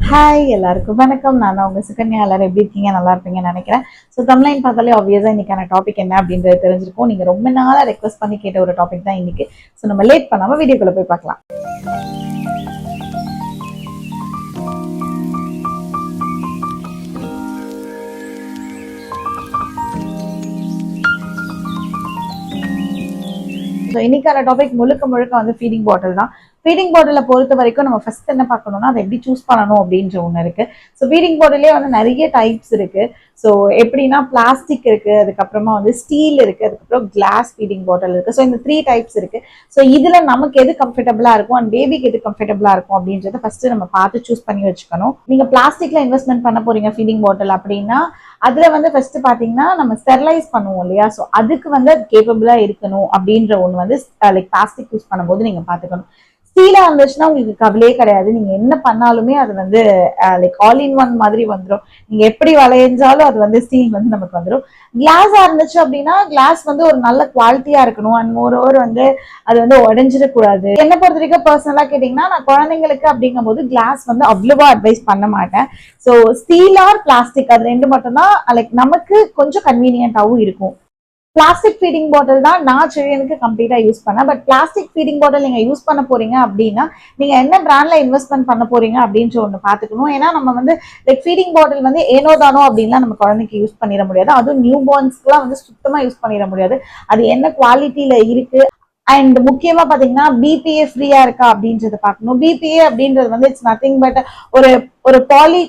Hi எல்லாருக்கும் வணக்கம். நான் உங்க சுகன்யா. எல்லாரும் எப்படி இருக்கீங்க? நல்லா இருப்பீங்கன்னு நினைக்கிறேன். ஸோ தமிழ்லைன் பார்த்தாலே ஆப்வியஸா இன்னைக்கான டாபிக் என்ன அப்படின்றது தெரிஞ்சிருக்கும். நீங்க ரொம்ப நாளா ரெக்வஸ்ட் பண்ணி கேட்ட ஒரு டாபிக் தான் இன்னைக்கு. ஸோ நம்ம லேட் பண்ணாம வீடியோக்குள்ள போய் பார்க்கலாம். ஸோ இன்னைக்கான டாபிக் முழுக்க முழுக்க வந்து ஃபீடிங் பாட்டில் தான். ஃபீடிங் பாட்டிலை பொறுத்த வரைக்கும் நம்ம ஃபர்ஸ்ட் என்ன பார்க்கணும்னா அதை எப்படி சூஸ் பண்ணணும் அப்படின்ற ஒன்று இருக்கு. ஸோ ஃபீடிங் பாட்டிலே வந்து நிறைய டைப்ஸ் இருக்கு. ஸோ எப்படின்னா பிளாஸ்டிக் இருக்கு, அதுக்கப்புறமா வந்து ஸ்டீல் இருக்கு, அதுக்கப்புறம் கிளாஸ் ஃபீடிங் பாட்டில் இருக்கு. ஸோ இந்த 3 டைப்ஸ் இருக்கு. ஸோ இதுல நமக்கு எது கம்ஃபர்டபுளா இருக்கும் அண்ட் பேபிக்கு எது கம்ஃபர்டபுளா இருக்கும் அப்படின்றத ஃபர்ஸ்ட் நம்ம பார்த்து சூஸ் பண்ணி வச்சுக்கணும். நீங்க பிளாஸ்டிக்ல இன்வெஸ்ட்மெண்ட் பண்ண போறீங்க ஃபீடிங் பாட்டில் அப்படின்னா அதுல வந்து ஃபர்ஸ்ட் பாத்தீங்கன்னா நம்ம ஸ்டெர்லைஸ் பண்ணுவோம் இல்லையா? ஸோ அதுக்கு வந்து அது கேப்பபிளா இருக்கணும் அப்படின்ற ஒன்று வந்து லைக் பிளாஸ்டிக் யூஸ் பண்ணும்போது நீங்க பாத்துக்கணும். ஸ்டீலா இருந்துச்சுன்னா உங்களுக்கு கவலையே கிடையாது. நீங்க என்ன பண்ணாலுமே அது வந்து லைக் ஆல் இன் ஒன் மாதிரி வந்துடும். நீங்க எப்படி வளைஞ்சாலும் அது வந்து ஸ்டீல் வந்து நமக்கு வந்துடும். கிளாஸா இருந்துச்சு அப்படின்னா கிளாஸ் வந்து ஒரு நல்ல குவாலிட்டியா இருக்கணும் அண்ட் மோர் ஓவர் வந்து அது வந்து உடஞ்சிடக்கூடாது. என்ன பொறுத்த வரைக்கும் பர்சனலா கேட்டீங்கன்னா நான் குழந்தைங்களுக்கு அப்படிங்கும் போது கிளாஸ் வந்து அவ்வளவா அட்வைஸ் பண்ண மாட்டேன். ஸோ ஸ்டீல் ஆர் பிளாஸ்டிக் அது ரெண்டு மட்டும் தான் லைக் நமக்கு கொஞ்சம் கன்வீனியன்டாவும் இருக்கும். பிளாஸ்டிக் ஃபீடிங் பாட்டில் தான் நான் சில்ட்ரனுக்கு கம்ப்ளீட்டா யூஸ் பண்ணேன். பட் பிளாஸ்டிக் ஃபீடிங் பாட்டில் நீங்க யூஸ் பண்ண போறீங்க அப்படின்னா நீங்க என்ன பிராண்ட்ல இன்வெஸ்ட்மெண்ட் பண்ண போறீங்க அப்படின்ற ஒன்று பாத்துக்கணும். ஏன்னா நம்ம வந்து லைக் ஃபீடிங் பாட்டில் வந்து ஏனோதானோ அப்படின்லாம் நம்ம குழந்தைக்கு யூஸ் பண்ணிட முடியாது. அதுவும் நியூ பார்ன்ஸ்க்குலாம் வந்து சுத்தமா யூஸ் பண்ணிட முடியாது. அது என்ன குவாலிட்டியில இருக்கு அண்ட் முக்கியமா பாத்தீங்கன்னா பிபிஏ ஃப்ரீயா இருக்கா அப்படின்றத பார்க்கணும். பிபிஏ அப்படின்றது வந்து இட்ஸ் நத்திங் பட் ஒரு ஒரு பாலி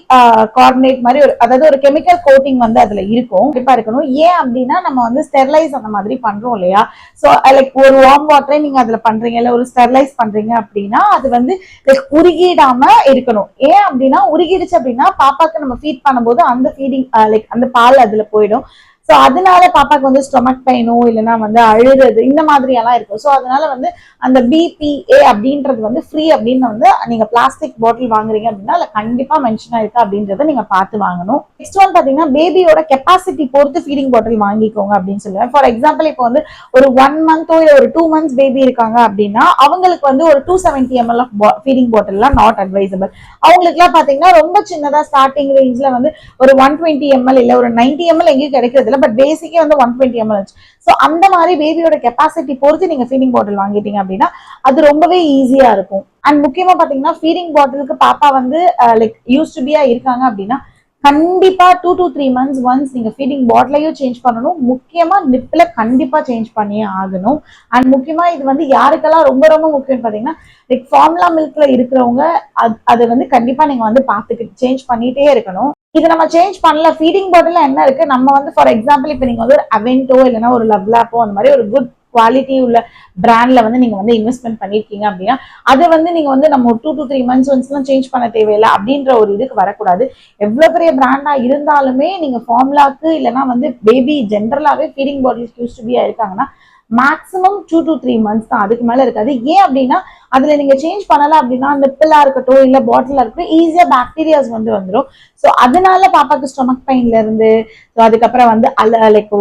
கார்பனேட் மாதிரி ஒரு அதாவது ஒரு கெமிக்கல் கோட்டிங் வந்து அதுல இருக்கும். கண்டிப்பா இருக்கணும். ஏன் அப்படின்னா நம்ம வந்து ஸ்டெர்லைஸ் அந்த மாதிரி பண்றோம் இல்லையா? ஸோ லைக் ஒரு வார்ம் வாட்டரை நீங்க அதுல பண்றீங்க இல்ல ஒரு ஸ்டெர்லைஸ் பண்றீங்க அப்படின்னா அது வந்து லைக் உருகிடாம இருக்கணும். ஏன் அப்படின்னா உருகிடுச்சு அப்படின்னா பாப்பாக்கு நம்ம ஃபீட் பண்ணும்போது அந்த ஃபீடிங் லைக் அந்த பால் அதுல போயிடும். ஸோ அதனால பாப்பாக்கு வந்து ஸ்டொமக் பெயினோ இல்லைன்னா வந்து அழுறது இந்த மாதிரி எல்லாம் இருக்கும். ஸோ அதனால வந்து அந்த பிபிஏ அப்படின்றது வந்து ஃப்ரீ அப்படின்னு வந்து நீங்க பிளாஸ்டிக் பாட்டில் வாங்குறீங்க அப்படின்னா அதுல கண்டிப்பா மென்ஷன் ஆயிருக்கு அப்படின்றத நீங்க பார்த்து வாங்கணும். நெக்ஸ்ட் ஒன் பாத்தீங்கன்னா பேபியோட கெப்பாசிட்டி பொறுத்து ஃபீடிங் பாட்டில் வாங்கிக்கோங்க அப்படின்னு சொல்லுவேன். ஃபார் எக்ஸாம்பிள் இப்போ வந்து ஒரு 1 மந்த்தோ இல்ல ஒரு 2 மந்த்ஸ் பேபி இருக்காங்க அப்படின்னா அவங்களுக்கு வந்து ஒரு 270 ml ஆஃப் ஃபீடிங் பாட்டில்லாம் நாட் அட்வைசபிள். அவங்களுக்கு எல்லாம் பாத்தீங்கன்னா ரொம்ப சின்னதா ஸ்டார்டிங் ரேஞ்ச்ல வந்து ஒரு 120 ml இல்ல ஒரு 90 ml எங்கேயும் கிடைக்கிறது இல்லை. பட் பேசிக்கே வந்து 120 ml. ஸோ அந்த மாதிரி பேபியோட கெப்பாசிட்டி பொறுத்து நீங்க ஃபீடிங் பாட்டில் வாங்கிட்டீங்க அப்படின்னா அது ரொம்பவே ஈஸியா இருக்கும். அண்ட் முக்கியமா பாத்தீங்கன்னா ஃபீடிங் பாட்டிலுக்கு பாப்பா வந்து லைக் யூஸ் டு பியா இருக்காங்க அப்படின்னா கண்டிப்பா 2 to 3 months ஒன்ஸ் நீங்க ஃபீடிங் பாட்டிலையும் சேஞ்ச் பண்ணணும். முக்கியமா நிப்பில கண்டிப்பா சேஞ்ச் பண்ணியே ஆகணும். அண்ட் முக்கியமா இது வந்து யாருக்கெல்லாம் ரொம்ப ரொம்ப முக்கியம் பாத்தீங்கன்னா லைக் ஃபார்முலா மில்க்ல இருக்கிறவங்க அதை வந்து கண்டிப்பா நீங்க வந்து பாத்துக்கிட்டு சேஞ்ச் பண்ணிட்டே இருக்கணும். இது நம்ம சேஞ்ச் பண்ணல. ஃபீடிங் பாட்டில் என்ன இருக்கு நம்ம வந்து ஃபார் எக்ஸாம்பிள் இப்ப நீங்க வந்து ஒரு அவென்டோ இல்லைன்னா ஒரு லவ்லாப்போ அந்த மாதிரி ஒரு குட் குவாலிட்டி உள்ள பிராண்ட்ல வந்து நீங்க வந்து இன்வெஸ்ட்மெண்ட் பண்ணிருக்கீங்க அப்படின்னா அதை வந்து நீங்க வந்து நம்ம 2 to 3 months ஒன்ஸ்லாம் சேஞ்ச் பண்ண தேவையில்லை அப்படின்ற ஒரு இதுக்கு வரக்கூடாது. எவ்வளவு பெரிய பிராண்டா இருந்தாலுமே நீங்க ஃபார்முலாக்கு இல்லைன்னா வந்து பேபி ஜென்ரலாவே ஃபீடிங் பாட்டில்ஸ் யூஸ் டு பியா இருக்காங்கன்னா மேக்ஸிமம் 2 to 3 months தான், அதுக்கு மேல இருக்காது. ஏன் அப்படின்னா அதுல நீங்க சேஞ்ச் பண்ணல அப்படின்னா நிப்பிளா இருக்கட்டும் இல்ல பாட்டிலா இருக்கட்டும் ஈஸியா பாக்டீரியாஸ் வந்து வந்துடும். ஸோ அதனால பாப்பாக்கு ஸ்டொமக் பெயின்ல இருந்து அதுக்கப்புறம் வந்து லைக்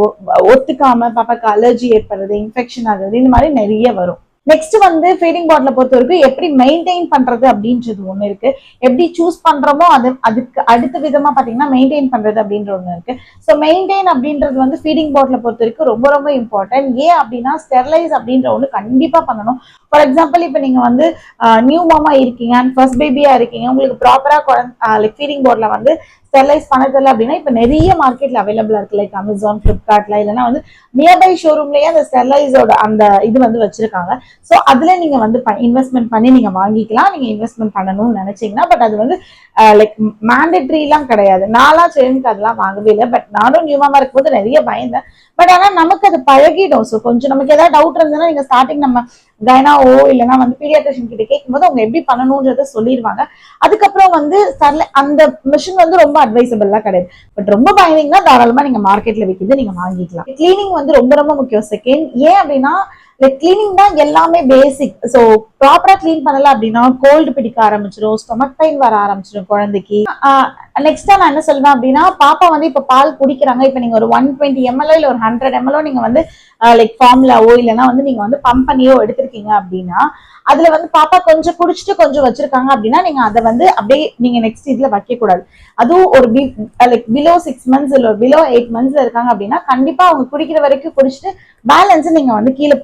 ஒத்துக்காம பாப்பாக்கு அலர்ஜி ஏற்படுறது, இன்ஃபெக்ஷன் ஆகுறது, இந்த மாதிரி நிறைய வரும். நெக்ஸ்ட் வந்து ஃபீடிங் பாட்டில பொறுத்த வரைக்கும் எப்படி மெயின்டைன் பண்றது அப்படின்றது ஒண்ணு இருக்கு. எப்படி சூஸ் பண்றோமோ அதுக்கு அடுத்த விதமா பாத்தீங்கன்னா மெயின்டைன் பண்றது அப்படின்ற ஒண்ணு இருக்கு. ஸோ மெயின்டைன் அப்படின்றது வந்து ஃபீடிங் பாட்டில பொறுத்த வரைக்கும் ரொம்ப ரொம்ப இம்பார்ட்டன்ட். ஏன் அப்படின்னா ஸ்டெர்லைஸ் அப்படின்ற ஒண்ணு கண்டிப்பா பண்ணணும். ஃபார் எக்ஸாம்பிள் இப்ப நீங்க வந்து நியூ மாமா இருக்கீங்க அண்ட் ஃபர்ஸ்ட் பேபியா இருக்கீங்க, உங்களுக்கு ப்ராப்பரா லைக் ஃபீடிங் பாட்டில வந்து ஸ்டெர்லைஸ் பண்ண தெரியல அப்படின்னா இப்ப நிறைய மார்க்கெட்ல அவைலபிளா இருக்கு. லைக் அமேசான், பிளிப்கார்ட்ல இல்லைன்னா வந்து நியர்பை ஷோரூம்லயே அந்த ஸ்டெர்லைஸோட அந்த இது வந்து வச்சிருக்காங்க. ஸோ அதுல நீங்க வந்து இன்வெஸ்ட்மெண்ட் பண்ணி நீங்க வாங்கிக்கலாம். நீங்க இன்வெஸ்ட்மெண்ட் பண்ணணும்னு நினைச்சீங்கன்னா பட் அது வந்து லைக் மேண்டட்ரி எல்லாம் கிடையாது. நான்லாம் சேர்ந்து அதெல்லாம் வாங்கவே இல்லை. பட் நானும் நியூமாமா இருக்கும்போது நிறைய பயந்தேன். பட் ஆனா நமக்கு அது பழகிடும். ஸோ கொஞ்சம் நமக்கு ஏதாவது டவுட் இருந்ததுன்னா நீங்க ஸ்டார்டிங் நம்ம கைனாவோ இல்லைன்னா வந்து பீடியாட்ரிஷியன் கிட்ட கேட்கும்போது அவங்க எப்படி பண்ணணும்ன்றத சொல்லிடுவாங்க. அதுக்கப்புறம் வந்து அந்த மிஷின் வந்து ரொம்ப அட்வைசபிள்லாம் கிடையாது. பட் ரொம்ப பயந்தீங்கன்னா தாராளமா நீங்க மார்க்கெட்ல விற்கிது நீங்க வாங்கிக்கலாம். கிளீனிங் வந்து ரொம்ப ரொம்ப முக்கியம். செகண்ட் ஏன் அப்படின்னா லைக் கிளீனிங் தான் எல்லாமே பேசிக். ஸோ ப்ராப்பரா கிளீன் பண்ணல அப்படின்னா கோல்டு பிடிக்க ஆரம்பிச்சிடும், ஸ்டொமக் பெயின் வர ஆரம்பிச்சிடும் குழந்தைக்கு. நெக்ஸ்ட் நான் என்ன சொல்வேன் அப்படின்னா, பாப்பா வந்து இப்ப பால் குடிக்கிறாங்க. இப்ப நீங்க ஒரு 120 ml இல்ல ஒரு 100 ml நீங்க வந்து லைக் ஃபார்முலாவோ இல்லைன்னா வந்து நீங்க வந்து பம்ப் பண்ணியோ எடுத்திருக்கீங்க அப்படின்னா, அதுல வந்து பாப்பா கொஞ்சம் குடிச்சிட்டு கொஞ்சம் வச்சிருக்காங்க அப்படின்னா, நீங்க அதை வந்து அப்படியே நீங்க நெக்ஸ்ட் இதுல வைக்க கூடாது. அதுவும் ஒரு லைக் பிலோ 6 months இல்ல பிலோ 8 monthsல இருக்காங்க அப்படின்னா, கண்டிப்பா அவங்க குடிக்கிற வரைக்கும் குடிச்சிட்டு பேலன்ஸ் நீங்க வந்து கீழே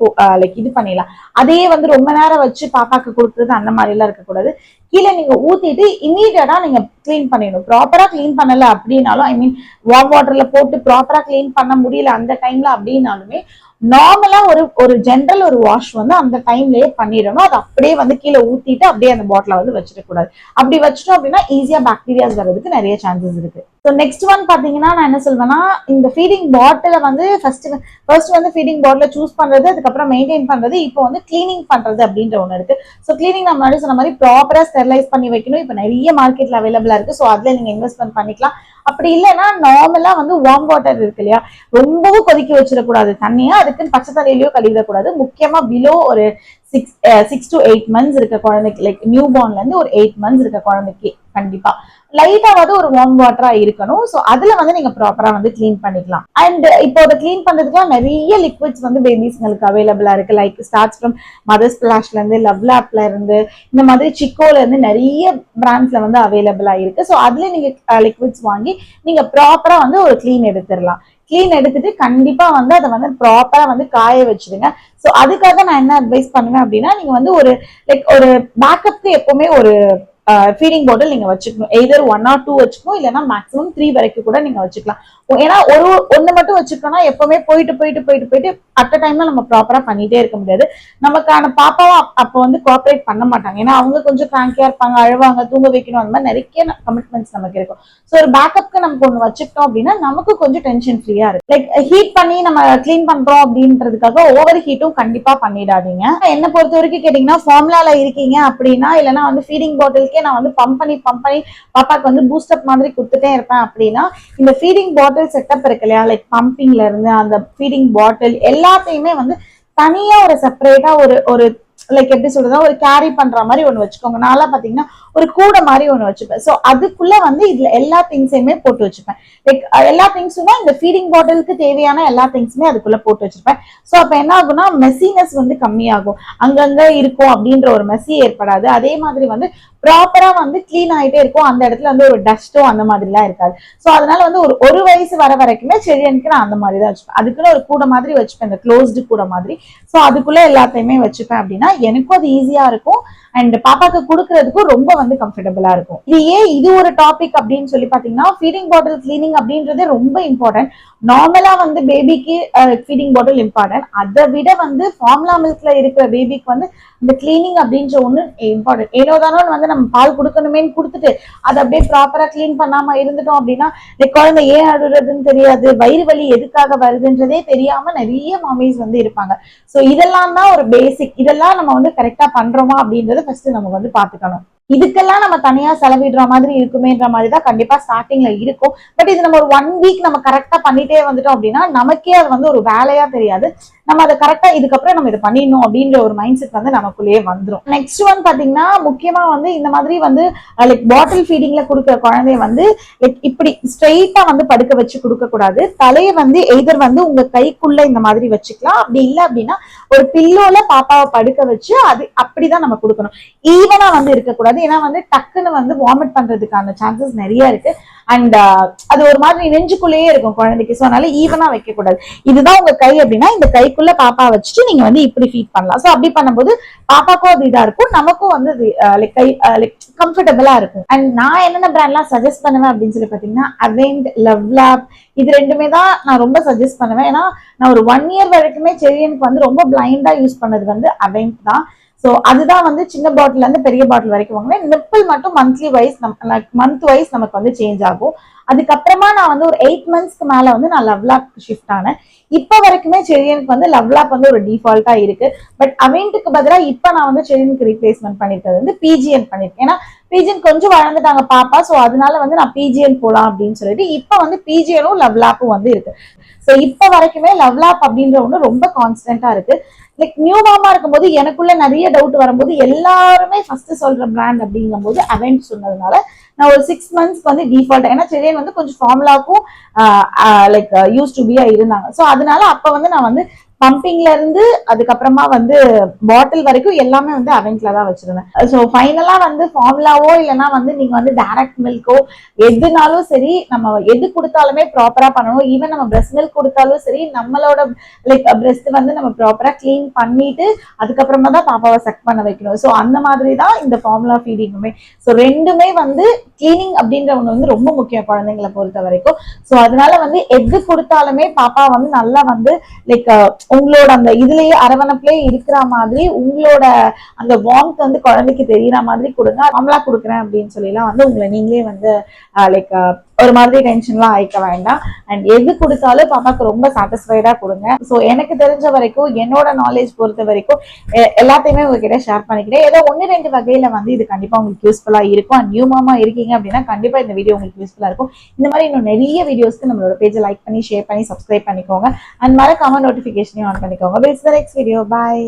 லைக் இது பண்ணிடலாம். அதே வந்து ரொம்ப நேரம் வச்சு பாப்பாக்கு கொடுக்குறது அந்த மாதிரி எல்லாம் இருக்கக்கூடாது. கீழே நீங்க ஊத்திட்டு இமீடியட்டா நீங்க கிளீன் பண்ணிடணும். ப்ராப்பரா கிளீன் பண்ணல அப்படின்னாலும், ஐ மீன் வார்ம் வாட்டர்ல போட்டு ப்ராப்பரா கிளீன் பண்ண முடியல அந்த டைம்ல அப்படின்னாலுமே, நார்மலா ஒரு ஜென்ரல் ஒரு வாஷ் வந்து அந்த டைம்லயே பண்ணிடணும். அது அப்படியே வந்து கீழே ஊத்திட்டு அப்படியே அந்த பாட்டில வந்து வச்சிடக்கூடாது. அப்படி வச்சிட்டோம் அப்படின்னா ஈஸியா பாக்டீரியாஸ் வர்றதுக்கு நிறைய சான்சஸ் இருக்கு. ஸோ நெக்ஸ்ட் ஒன் பாத்தீங்கன்னா நான் என்ன சொல்வேன்னா, இந்த ஃபீடிங் பாட்டில வந்து ஃபர்ஸ்ட் வந்து ஃபீடிங் பாட்டில சூஸ் பண்றது, அதுக்கப்புறம் மெயின்டைன் பண்றது, இப்போ வந்து கிளீனிங் பண்றது அப்படின்ற ஒன்று இருக்கு. ஸோ கிளீனிங் நான் முன்னாடி சொன்ன மாதிரி ப்ராப்பரா ஸ்டெர்லைஸ் பண்ணி வைக்கணும். இப்போ நிறைய மார்க்கெட்ல அவைலபிளா இருக்கு. ஸோ அதுல நீங்க இன்வெஸ்ட்மெண்ட் பண்ணிக்கலாம். அப்படி இல்லைன்னா நார்மலா வந்து வார்ம் வாட்டர் இருக்கு இல்லையா, ரொம்பவும் கொதிக்க வச்சிடக்கூடாது தண்ணியா. அதுக்குன்னு பச்சை தண்ணியிலயோ கழுவிடக்கூடாது. முக்கியமா பிலோ ஒரு 6 to 8 months இருக்க குழந்தைக்கு, லைக் நியூ பார்ன்ல இருந்து ஒரு 8 months இருக்க குழந்தைக்கு கண்டிப்பா லைட்டாவது ஒரு வார்ம் வாட்டரா இருக்கணும். ஸோ அதுல வந்து நீங்க ப்ராப்பரா வந்து கிளீன் பண்ணிக்கலாம். அண்ட் இப்போ அதை கிளீன் பண்றதுக்குலாம் நிறைய லிக்விட்ஸ் வந்து பேபிஸ்ங்களுக்கு அவைலபிளா இருக்கு. லைக் ஸ்டார்ட்ஸ் ஃப்ரம் மதர்ஸ் ஸ்பிளாஷ்ல இருந்து, லவ்லாப்ல இருந்து, இந்த மாதிரி சிக்கோல இருந்து நிறைய பிராண்ட்ஸ்ல வந்து அவைலபிளா இருக்கு. ஸோ அதுல நீங்க லிக்விட்ஸ் வாங்கி நீங்க ப்ராப்பரா வந்து ஒரு கிளீன் எடுத்துடலாம். கிளீன் எடுத்துட்டு கண்டிப்பா வந்து அதை வந்து ப்ராப்பரா வந்து காய வச்சிடுங்க. ஸோ அதுக்காக நான் என்ன அட்வைஸ் பண்ணுவேன் அப்படின்னா, நீங்க வந்து ஒரு லைக் ஒரு பேக்கப்க்கு எப்பவுமே ஒரு ஃபீடிங் பாட்டில் நீங்க வச்சுக்கணும். எய்தர் 1 or 2 வச்சுக்கணும், இல்லைன்னா மேக்ஸிமம் 3 வரைக்கும் கூட நீங்க வச்சுக்கலாம். ஏன்னா ஒண்ணு மட்டும் வச்சுக்கோன்னா எப்பவுமே போயிட்டு அட் அ டைம்ல நம்ம ப்ராப்பரா பண்ணிட்டே இருக்க முடியாது. நமக்கான பாப்பாவும் அப்ப வந்து கோஆபரேட் பண்ண மாட்டாங்க. ஏன்னா அவங்க கொஞ்சம் கிராங்கியா இருப்பாங்க, அழுவாங்க, தூங்க வைக்கணும், அந்த மாதிரி நிறைய கமிட்மெண்ட்ஸ் நமக்கு இருக்கும். ஸோ ஒரு பேக்கப்க்கு நமக்கு ஒண்ணு வச்சுக்கிட்டோம் அப்படின்னா நமக்கு கொஞ்சம் டென்ஷன் ஃப்ரீயா இருக்கு. லைக் ஹீட் பண்ணி நம்ம கிளீன் பண்றோம் அப்படின்றதுக்காக ஓவர் ஹீட்டும் கண்டிப்பா பண்ணிடாதீங்க. என்ன பொறுத்த வரைக்கும் கேட்டீங்கன்னா, ஃபார்முலால இருக்கீங்க அப்படின்னா, இல்லைன்னா வந்து ஃபீடிங் பாட்டிலுக்கே நான் வந்து பம்ப் பண்ணி பாப்பாக்கு வந்து பூஸ்டப் மாதிரி கொடுத்துட்டே இருப்பேன் அப்படின்னா, இந்த ஃபீடிங் பாட்டில் செட்டப் இருக்கு இல்லையா, லைக் பம்பிங்ல இருந்து அந்த ஃபீடிங் பாட்டில் எல்லாத்தையுமே வந்து தனியா ஒரு செப்பரேட்டா ஒரு ஒரு லைக் எப்படி சொல்றதா ஒரு கேரி பண்ற மாதிரி ஒண்ணு வச்சுக்கோங்க. நான்லாம் பாத்தீங்கன்னா ஒரு கூடை மாதிரி ஒண்ணு வச்சுப்பேன். சோ அதுக்குள்ள வந்து இதுல எல்லா திங்ஸையுமே போட்டு வச்சுப்பேன். லைக் எல்லா திங்ஸுமே இந்த ஃபீடிங் பாட்டிலுக்கு தேவையான எல்லா திங்ஸுமே அதுக்குள்ள போட்டு வச்சிருப்பேன். சோ அப்ப என்ன ஆகும்னா மெஸ்ஸினஸ் வந்து கம்மியாகும். அங்கங்க இருக்கும் அப்படின்ற ஒரு மெஸ்ஸி ஏற்படாது. அதே மாதிரி வந்து ப்ராப்பரா வந்து கிளீன் ஆகிட்டே இருக்கும். அந்த இடத்துல வந்து ஒரு டஸ்டோ அந்த மாதிரி எல்லாம் இருக்காது. சோ அதனால வந்து ஒரு வயசு வர வரைக்குமே செடியனுக்கு நான் அந்த மாதிரி தான் வச்சுப்பேன். அதுக்குள்ள ஒரு கூட மாதிரி வச்சுப்பேன், இந்த க்ளோஸ்டு கூட மாதிரி. சோ அதுக்குள்ள எல்லாத்தையுமே வச்சுப்பேன் அப்படின்னா எனக்கும் அது ஈஸியா இருக்கும். அண்ட் பாப்பாக்கு கொடுக்கறதுக்கும் ரொம்ப வந்து கம்ஃபர்டபுளா இருக்கும். இது ஒரு டாபிக் அப்படின்னு சொல்லி பாத்தீங்கன்னா, ஃபீடிங் பாட்டில் கிளீனிங் அப்படின்றதே ரொம்ப இம்பார்ட்டன்ட். நார்மலா வந்து பேபிக்கு ஃபீடிங் பாட்டில் இம்பார்ட்டன்ட். அதை விட வந்து ஃபார்முலா மில்க்ல இருக்கிற பேபிக்கு வந்து இந்த கிளீனிங் அப்படின்ற ஒண்ணு இம்பார்ட்டன்ட். ஏனோதானோ வந்து நம்ம பால் கொடுக்கணுமே கொடுத்துட்டு அதை அப்படியே ப்ராப்பரா கிளீன் பண்ணாம இருந்துட்டோம் அப்படின்னா, இந்த குழந்தை ஏன் அழுறதுன்னு தெரியாது, வயிறு வலி எதுக்காக வருதுன்றதே தெரியாம நிறைய மாமிஸ் வந்து இருப்பாங்க. சோ இதெல்லாம் தான் ஒரு பேசிக். இதெல்லாம் நம்ம வந்து கரெக்டா பண்றோமா அப்படின்றத ஃபர்ஸ்ட் நம்ம வந்து பாத்துக்கணும். இதுக்கெல்லாம் நம்ம தனியா செலவிடுற மாதிரி இருக்குமேன்ற மாதிரி தான் கண்டிப்பா ஸ்டார்டிங்ல இருக்கும். பட் இது நம்ம ஒரு 1 week நம்ம கரெக்டா பண்ணிட்டே வந்துட்டோம் அப்படின்னா நமக்கே அது வந்து ஒரு வேலையா தெரியாது. நம்ம அதை கரெக்டா இதுக்கப்புறம் நம்ம இதை பண்ணிடணும் அப்படின்ற ஒரு மைண்ட் செட் வந்து நமக்குள்ளேயே வந்துடும். நெக்ஸ்ட் ஒன் பாத்தீங்கன்னா, முக்கியமா வந்து இந்த மாதிரி வந்து லைக் பாட்டில் ஃபீடிங்ல கொடுக்குற குழந்தைய வந்து லைக் இப்படி ஸ்ட்ரெயிட்டா வந்து படுக்க வச்சு கொடுக்க கூடாது. தலையை வந்து எய்தர் வந்து உங்க கைக்குள்ள இந்த மாதிரி வச்சுக்கலாம். அப்படி இல்லை அப்படின்னா ஒரு பில்லோல பாப்பாவை படுக்க வச்சு அது அப்படிதான் நம்ம கொடுக்கணும். ஈவனா வந்து இருக்கக்கூடாது. ஏன்னா வந்து டக்குன்னு வந்து வாமிட் பண்றதுக்கான சான்சஸ் நிறைய இருக்கு. அண்ட் அது ஒரு மாதிரி நெஞ்சுக்குள்ளேயே இருக்கும் குழந்தைக்கு. சோ அதனால ஈவனா வைக்க கூடாது. இதுதான் உங்க கை அப்படின்னா இந்த கைக்குள்ள பாப்பா வச்சுட்டு நீங்க வந்து இப்படி ஃபீட் பண்ணலாம். சோ அப்படி பண்ணும்போது பாப்பாக்கும் அது இதா இருக்கும், நமக்கும் வந்து லைக் கை லைக் கம்ஃபர்டபுளா இருக்கும். அண்ட் நான் என்னென்ன பிராண்ட்லாம் சஜஸ்ட் பண்ணுவேன் அப்படின்னு சொல்லி பாத்தீங்கன்னா, அவென்ட், லவ்லாப், இது ரெண்டுமே தான் நான் ரொம்ப சஜஸ்ட் பண்ணுவேன். ஏன்னா நான் ஒரு 1 year வரைக்குமே செரியனுக்கு வந்து ரொம்ப பிளைண்டா யூஸ் பண்ணது வந்து அவென்ட் தான். சோ அதுதான் வந்து சின்ன பாட்டில் இருந்து பெரிய பாட்டில் வரைக்கும் வாங்கினேன். நிப்பிள் மட்டும் மந்த் வைஸ் நமக்கு வந்து சேஞ்ச் ஆகும். அதுக்கப்புறமா நான் வந்து ஒரு 8 monthsக்கு மேல வந்து நான் லவ்லாப் ஷிஃப்ட் ஆனேன். இப்ப வரைக்குமே செரியனுக்கு வந்து லவ்லாப் வந்து ஒரு டிஃபால்ட்டா இருக்கு. பட் அவென்ட்டுக்கு பதிலா இப்ப நான் வந்து செரியனுக்கு ரீப்ளேஸ்மெண்ட் பண்ணிருக்கிறது வந்து பிஜிஎன் பண்ணிருக்கேன். ஏன்னா பிஜிஎன் கொஞ்சம் வளர்ந்துட்டாங்க பாப்பா, ஸோ அதனால வந்து நான் பிஜிஎன் போலாம் அப்படின்னு சொல்லிட்டு இப்போ வந்து பிஜிஎனும் லவ்லாப்பும் வந்து இருக்கு. ஸோ இப்போ வரைக்குமே லவ்லாப் அப்படின்ற ஒன்று ரொம்ப கான்ஸ்டன்டா இருக்கு. லைக் நியூ மாமா இருக்கும்போது எனக்குள்ள நிறைய டவுட் வரும்போது எல்லாருமே ஃபர்ஸ்ட் சொல்ற பிராண்ட் அப்படிங்கும் போது அவென்ட் சொன்னதுனால நான் ஒரு 6 மந்த்ஸ்க்கு வந்து டிஃபால்ட், ஏன்னா செரியன் வந்து கொஞ்சம் ஃபார்முலாக்கும் லைக் யூஸ் டு பியா இருந்தாங்க. ஸோ அதனால அப்ப வந்து நான் வந்து பம்பிங்ல இருந்து அதுக்கப்புறமா வந்து பாட்டில் வரைக்கும் எல்லாமே வந்து அவென்ட்ல தான் வச்சிருந்தேன். ஸோ ஃபைனலா வந்து ஃபார்முலாவோ இல்லைன்னா வந்து நீங்க வந்து டைரக்ட் மில்கோ எதுனாலும் சரி, நம்ம எது கொடுத்தாலுமே ப்ராப்பரா பண்ணணும். ஈவன் நம்ம பிரஸ்ட் மில்க் கொடுத்தாலும் சரி, நம்மளோட லைக் பிரஸ்ட் வந்து நம்ம ப்ராப்பரா கிளீன் பண்ணிட்டு அதுக்கப்புறமா தான் பாப்பாவை செக் பண்ண வைக்கணும். ஸோ அந்த மாதிரி தான் இந்த ஃபார்முலா ஃபீடிங்குமே. ஸோ ரெண்டுமே வந்து கிளீனிங் அப்படின்ற ஒண்ணு வந்து ரொம்ப முக்கியம் குழந்தைங்களை பொறுத்த வரைக்கும். ஸோ அதனால வந்து எது கொடுத்தாலுமே பாப்பா வந்து நல்லா வந்து லைக் உங்களோட அந்த இதுலயே அரவணைப்புலயே இருக்கிற மாதிரி உங்களோட அந்த வார்ம்த் வந்து குழந்தைக்கு தெரியற மாதிரி கொடுங்க. ஃபார்முலா கொடுக்குறேன் அப்படின்னு சொல்லிலாம் வந்து உங்களை நீங்களே வந்து லைக் ஒரு மாதிரி டென்ஷன்லாம் ஆயிக்க வேண்டாம். அண்ட் எது கொடுத்தாலும் பாப்பாக்கு ரொம்ப சாட்டிஸ்ஃபைடா கொடுங்க. ஸோ எனக்கு தெரிஞ்ச வரைக்கும் என்னோட நாலேஜ் பொறுத்த வரைக்கும் எல்லாத்தையுமே உங்ககிட்ட ஷேர் பண்ணிக்கிறேன். ஏதோ 1-2 வகையில வந்து இது கண்டிப்பா உங்களுக்கு யூஸ்ஃபுல்லா இருக்கும். அண்ட் நியூ மாமா இருக்கீங்க அப்படின்னா கண்டிப்பா இந்த வீடியோ உங்களுக்கு யூஸ்ஃபுல்லா இருக்கும். இந்த மாதிரி இன்னும் நிறைய வீடியோஸ்க்கு நம்மளோட பேஜை லைக் பண்ணி ஷேர் பண்ணி சப்ஸ்கிரைப் பண்ணிக்கோங்க. அண்ட் மறக்காம நோட்டிபிகேஷனையும் ஆன் பண்ணிக்கோங்க. Next video. பாய்.